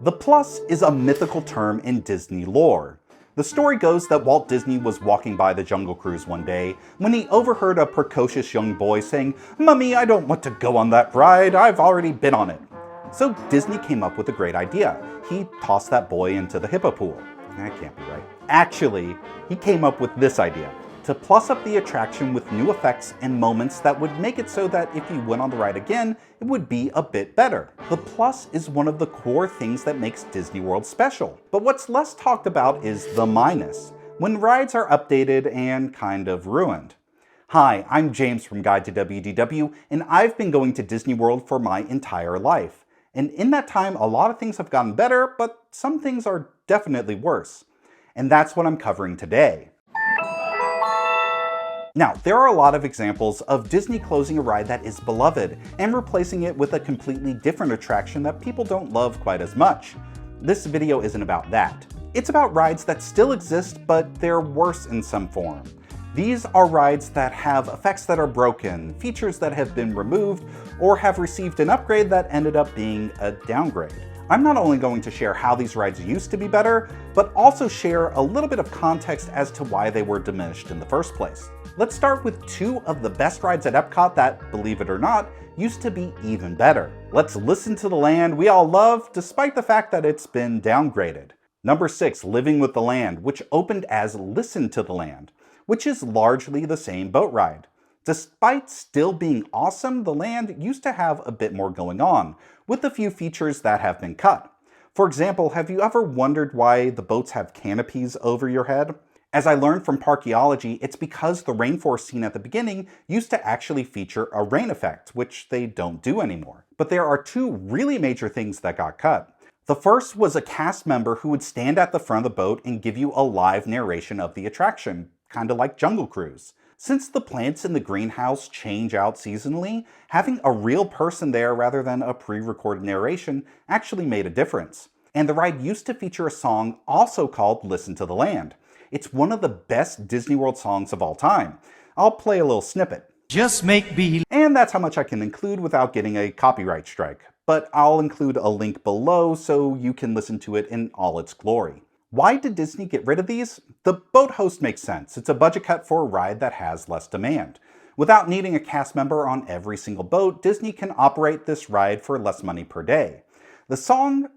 The plus is a mythical term in Disney lore. The story goes that Walt Disney was walking by the Jungle Cruise one day when he overheard a precocious young boy saying, "Mummy, I don't want to go on that ride, I've already been on it." So Disney came up with a great idea. He tossed that boy into the hippo pool. That can't be right. Actually, he came up with this idea: to plus up the attraction with new effects and moments that would make it so that if you went on the ride again, it would be a bit better. The plus is one of the core things that makes Disney World special. But what's less talked about is the minus, when rides are updated and kind of ruined. Hi, I'm James from Guide to WDW, and I've been going to Disney World for my entire life. And in that time, a lot of things have gotten better, but some things are definitely worse. And that's what I'm covering today. Now, there are a lot of examples of Disney closing a ride that is beloved and replacing it with a completely different attraction that people don't love quite as much. This video isn't about that. It's about rides that still exist, but they're worse in some form. These are rides that have effects that are broken, features that have been removed, or have received an upgrade that ended up being a downgrade. I'm not only going to share how these rides used to be better, but also share a little bit of context as to why they were diminished in the first place. Let's start with two of the best rides at Epcot that, believe it or not, used to be even better. Let's listen to the land we all love, despite the fact that it's been downgraded. Number 6, Living with the Land, which opened as Listen to the Land, which is largely the same boat ride. Despite still being awesome, the land used to have a bit more going on, with a few features that have been cut. For example, have you ever wondered why the boats have canopies over your head? As I learned from Parkeology, it's because the rainforest scene at the beginning used to actually feature a rain effect, which they don't do anymore. But there are two really major things that got cut. The first was a cast member who would stand at the front of the boat and give you a live narration of the attraction, kind of like Jungle Cruise. Since the plants in the greenhouse change out seasonally, having a real person there rather than a pre-recorded narration actually made a difference. And the ride used to feature a song also called Listen to the Land. It's one of the best Disney World songs of all time. I'll play a little snippet. Just make believe. And that's how much I can include without getting a copyright strike. But I'll include a link below so you can listen to it in all its glory. Why did Disney get rid of these? The boat host makes sense. It's a budget cut for a ride that has less demand. Without needing a cast member on every single boat, Disney can operate this ride for less money per day. The song,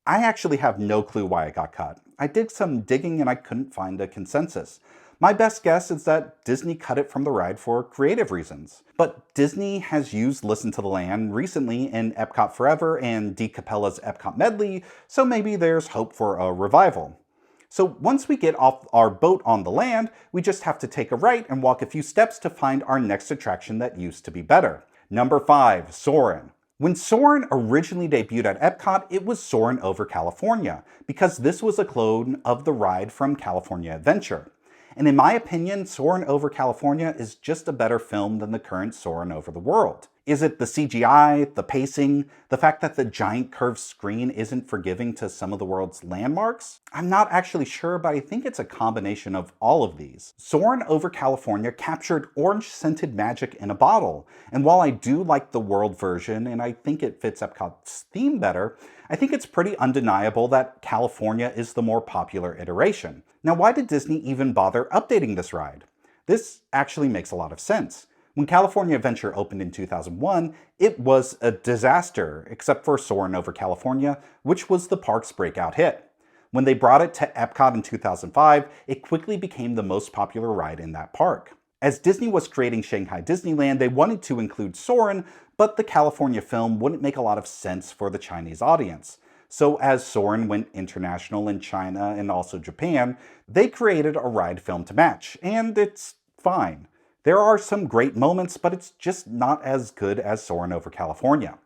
I actually have no clue why it got cut. I did some digging and I couldn't find a consensus. My best guess is that Disney cut it from the ride for creative reasons. But Disney has used Listen to the Land recently in Epcot Forever and Dee Capella's Epcot Medley, so maybe there's hope for a revival. So once we get off our boat on the land, we just have to take a right and walk a few steps to find our next attraction that used to be better. Number 5, Soarin'. When Soarin' originally debuted at Epcot, it was Soarin' over California, because this was a clone of the ride from California Adventure. And in my opinion, Soarin' over California is just a better film than the current Soarin' over the World. Is it the CGI, the pacing, the fact that the giant curved screen isn't forgiving to some of the world's landmarks? I'm not actually sure, but I think it's a combination of all of these. Soarin' over California captured orange-scented magic in a bottle, and while I do like the world version and I think it fits Epcot's theme better, I think it's pretty undeniable that California is the more popular iteration. Now, why did Disney even bother updating this ride? This actually makes a lot of sense. When California Adventure opened in 2001, it was a disaster, except for Soarin' over California, which was the park's breakout hit. When they brought it to Epcot in 2005, it quickly became the most popular ride in that park. As Disney was creating Shanghai Disneyland, they wanted to include Soarin', but the California film wouldn't make a lot of sense for the Chinese audience. So as Soarin' went international in China and also Japan, they created a ride film to match, and it's fine. There are some great moments, but it's just not as good as Soarin' over California.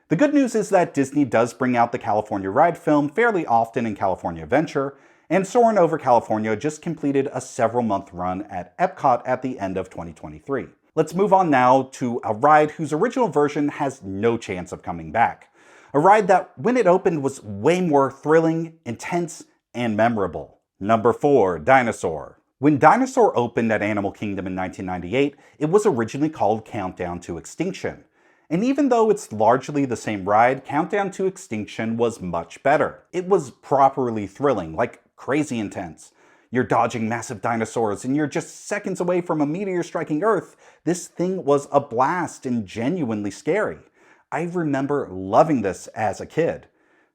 The good news is that Disney does bring out the California ride film fairly often in California Adventure, and Soarin' over California just completed a several-month run at Epcot at the end of 2023. Let's move on now to a ride whose original version has no chance of coming back. A ride that, when it opened, was way more thrilling, intense, and memorable. Number 4, Dinosaur. When Dinosaur opened at Animal Kingdom in 1998, it was originally called Countdown to Extinction. And even though it's largely the same ride, Countdown to Extinction was much better. It was properly thrilling, like crazy intense. You're dodging massive dinosaurs and you're just seconds away from a meteor striking Earth. This thing was a blast and genuinely scary. I remember loving this as a kid.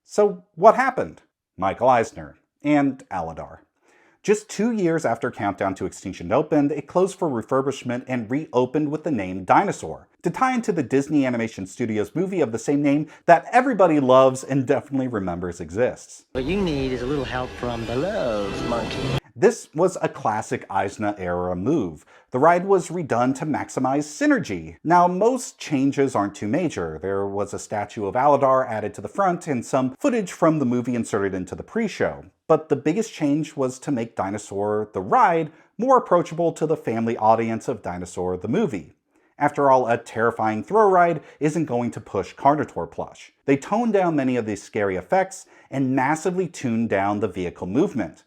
So what happened? Michael Eisner and Aladar. Just 2 years after Countdown to Extinction opened, it closed for refurbishment and reopened with the name Dinosaur, to tie into the Disney Animation Studios movie of the same name that everybody loves and definitely remembers exists. What you need is a little help from the love monkey. This was a classic Eisner-era move. The ride was redone to maximize synergy. Now, most changes aren't too major. There was a statue of Aladar added to the front and some footage from the movie inserted into the pre-show. But the biggest change was to make Dinosaur the ride more approachable to the family audience of Dinosaur the movie. After all, a terrifying throw ride isn't going to push Carnotaur plush. They toned down many of these scary effects and massively tuned down the vehicle movement.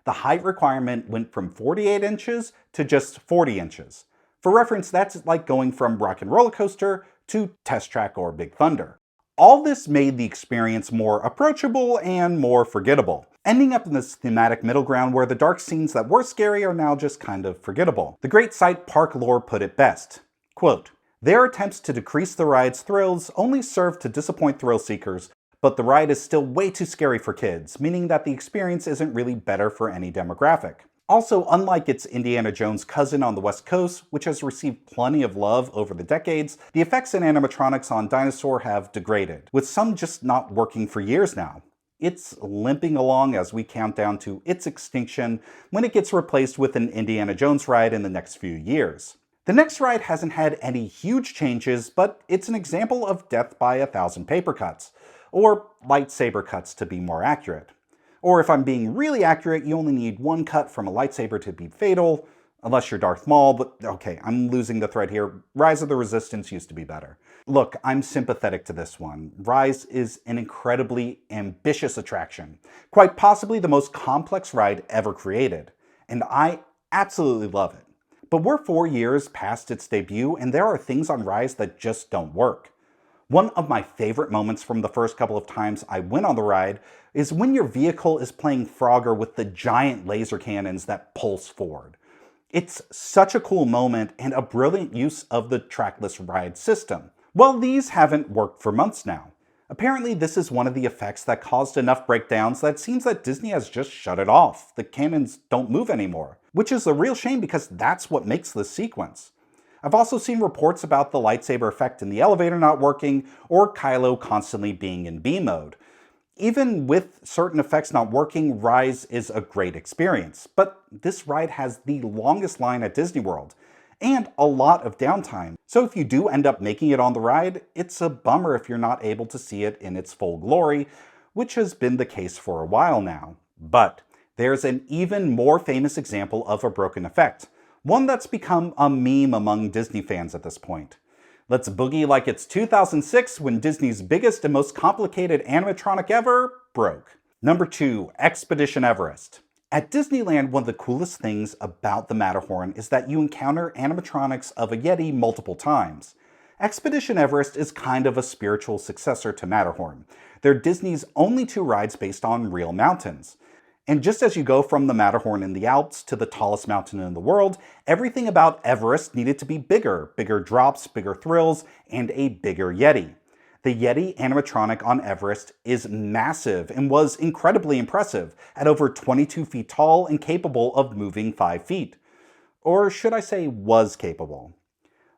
The height requirement went from 48 inches to just 40 inches. For reference, that's like going from Rock and Roller Coaster to Test Track or Big Thunder. All this made the experience more approachable and more forgettable, ending up in this thematic middle ground where the dark scenes that were scary are now just kind of forgettable. The great site Park Lore put it best. Quote, "Their attempts to decrease the ride's thrills only serve to disappoint thrill seekers, but the ride is still way too scary for kids, meaning that the experience isn't really better for any demographic. Also, unlike its Indiana Jones cousin on the West Coast, which has received plenty of love over the decades, the effects and animatronics on Dinosaur have degraded, with some just not working for years now. It's limping along as we count down to its extinction when it gets replaced with an Indiana Jones ride in the next few years. The next ride hasn't had any huge changes, but it's an example of death by 1,000 paper cuts. Or lightsaber cuts to be more accurate. Or if I'm being really accurate, you only need one cut from a lightsaber to be fatal, unless you're Darth Maul, but okay, I'm losing the thread here. Rise of the Resistance used to be better. Look, I'm sympathetic to this one. Rise is an incredibly ambitious attraction, quite possibly the most complex ride ever created, and I absolutely love it. But we're 4 years past its debut, and there are things on Rise that just don't work. One of my favorite moments from the first couple of times I went on the ride is when your vehicle is playing Frogger with the giant laser cannons that pulse forward. It's such a cool moment and a brilliant use of the trackless ride system. Well, these haven't worked for months now. Apparently this is one of the effects that caused enough breakdowns that it seems that Disney has just shut it off. The cannons don't move anymore, which is a real shame because that's what makes this sequence. I've also seen reports about the lightsaber effect in the elevator not working, or Kylo constantly being in B mode. Even with certain effects not working, Rise is a great experience, but this ride has the longest line at Disney World, and a lot of downtime. So if you do end up making it on the ride, it's a bummer if you're not able to see it in its full glory, which has been the case for a while now. But there's an even more famous example of a broken effect. One that's become a meme among Disney fans at this point. Let's boogie like it's 2006 when Disney's biggest and most complicated animatronic ever broke. Number 2, Expedition Everest. At Disneyland, one of the coolest things about the Matterhorn is that you encounter animatronics of a Yeti multiple times. Expedition Everest is kind of a spiritual successor to Matterhorn. They're Disney's only 2 rides based on real mountains. And just as you go from the Matterhorn in the Alps to the tallest mountain in the world, everything about Everest needed to be bigger. Bigger drops, bigger thrills, and a bigger Yeti. The Yeti animatronic on Everest is massive and was incredibly impressive, at over 22 feet tall and capable of moving 5 feet. Or should I say was capable.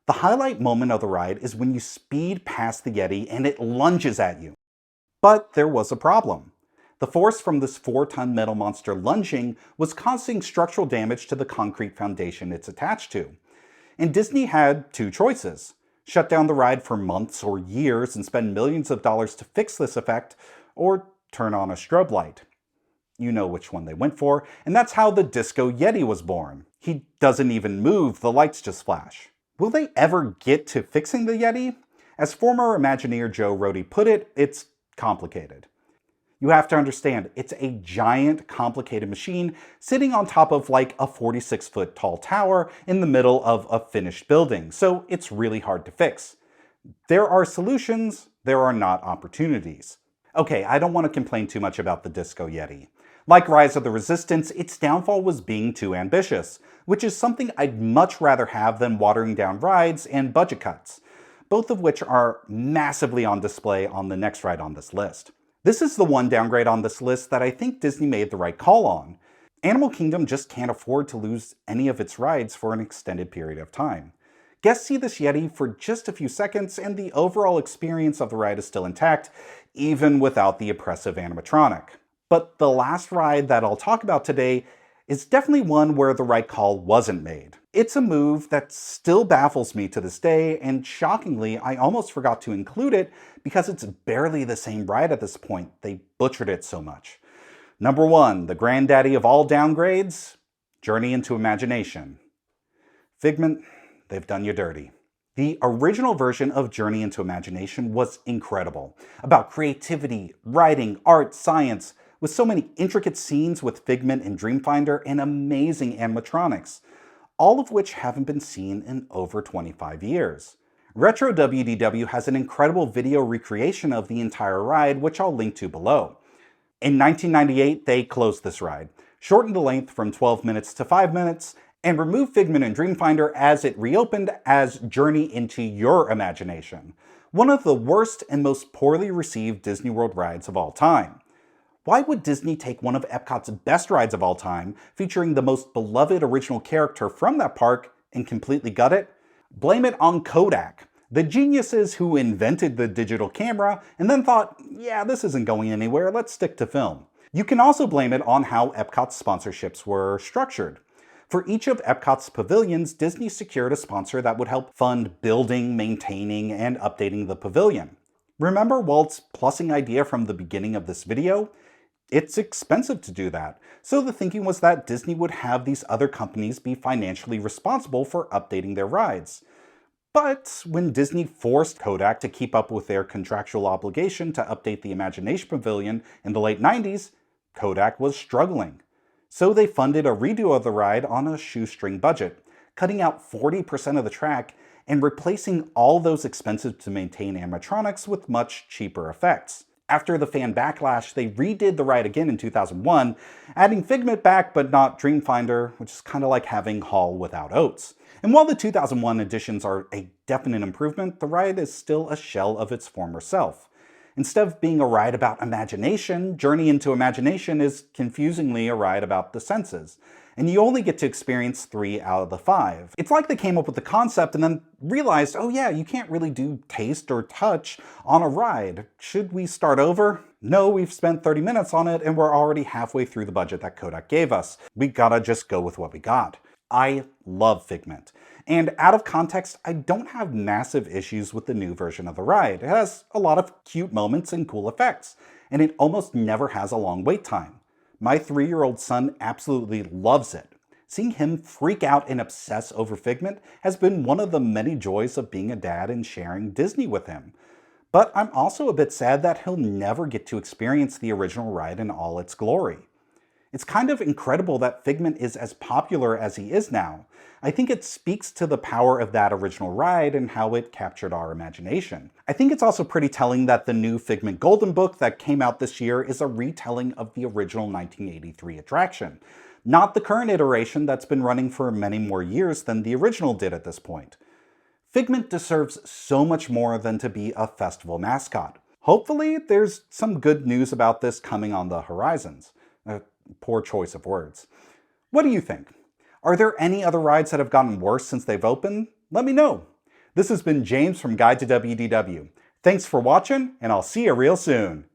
The highlight moment of the ride is when you speed past the Yeti and it lunges at you. But there was a problem. The force from this 4-ton metal monster lunging was causing structural damage to the concrete foundation it's attached to. And Disney had 2 choices. Shut down the ride for months or years and spend millions of dollars to fix this effect, or turn on a strobe light. You know which one they went for, and that's how the Disco Yeti was born. He doesn't even move, the lights just flash. Will they ever get to fixing the Yeti? As former Imagineer Joe Rohde put it, it's complicated. You have to understand, it's a giant, complicated machine sitting on top of like a 46-foot tall tower in the middle of a finished building, so it's really hard to fix. There are solutions, there are not opportunities. Okay, I don't want to complain too much about the Disco Yeti. Like Rise of the Resistance, its downfall was being too ambitious, which is something I'd much rather have than watering down rides and budget cuts, both of which are massively on display on the next ride on this list. This is the one downgrade on this list that I think Disney made the right call on. Animal Kingdom just can't afford to lose any of its rides for an extended period of time. Guests see this Yeti for just a few seconds and the overall experience of the ride is still intact, even without the oppressive animatronic. But the last ride that I'll talk about today is definitely one where the right call wasn't made. It's a move that still baffles me to this day, and shockingly, I almost forgot to include it because it's barely the same ride at this point. They butchered it so much. Number 1, the granddaddy of all downgrades, Journey into Imagination. Figment, they've done you dirty. The original version of Journey into Imagination was incredible, about creativity, writing, art, science, with so many intricate scenes with Figment and Dreamfinder and amazing animatronics, all of which haven't been seen in over 25 years. Retro WDW has an incredible video recreation of the entire ride, which I'll link to below. In 1998, they closed this ride, shortened the length from 12 minutes to 5 minutes, and removed Figment and Dreamfinder as it reopened as Journey into Your Imagination, one of the worst and most poorly received Disney World rides of all time. Why would Disney take one of Epcot's best rides of all time, featuring the most beloved original character from that park, and completely gut it? Blame it on Kodak, the geniuses who invented the digital camera and then thought, yeah, this isn't going anywhere, let's stick to film. You can also blame it on how Epcot's sponsorships were structured. For each of Epcot's pavilions, Disney secured a sponsor that would help fund building, maintaining, and updating the pavilion. Remember Walt's plussing idea from the beginning of this video? It's expensive to do that, so the thinking was that Disney would have these other companies be financially responsible for updating their rides. But when Disney forced Kodak to keep up with their contractual obligation to update the Imagination Pavilion in the late 90s, Kodak was struggling. So they funded a redo of the ride on a shoestring budget, cutting out 40% of the track and replacing all those expensive to maintain animatronics with much cheaper effects. After the fan backlash, they redid the ride again in 2001, adding Figment back but not Dreamfinder, which is kind of like having Hall without Oates. And while the 2001 editions are a definite improvement, the ride is still a shell of its former self. Instead of being a ride about imagination, Journey into Imagination is confusingly a ride about the senses, and you only get to experience 3 out of the 5. It's like they came up with the concept and then realized, oh yeah, you can't really do taste or touch on a ride. Should we start over? No, we've spent 30 minutes on it and we're already halfway through the budget that Kodak gave us. We gotta just go with what we got. I love Figment. And out of context, I don't have massive issues with the new version of the ride. It has a lot of cute moments and cool effects, and it almost never has a long wait time. My 3-year-old son absolutely loves it. Seeing him freak out and obsess over Figment has been one of the many joys of being a dad and sharing Disney with him. But I'm also a bit sad that he'll never get to experience the original ride in all its glory. It's kind of incredible that Figment is as popular as he is now. I think it speaks to the power of that original ride and how it captured our imagination. I think it's also pretty telling that the new Figment Golden Book that came out this year is a retelling of the original 1983 attraction, not the current iteration that's been running for many more years than the original did at this point. Figment deserves so much more than to be a festival mascot. Hopefully, there's some good news about this coming on the horizons. Poor choice of words. What do you think? Are there any other rides that have gotten worse since they've opened? Let me know. This has been James from Guide to WDW. Thanks for watching, and I'll see you real soon.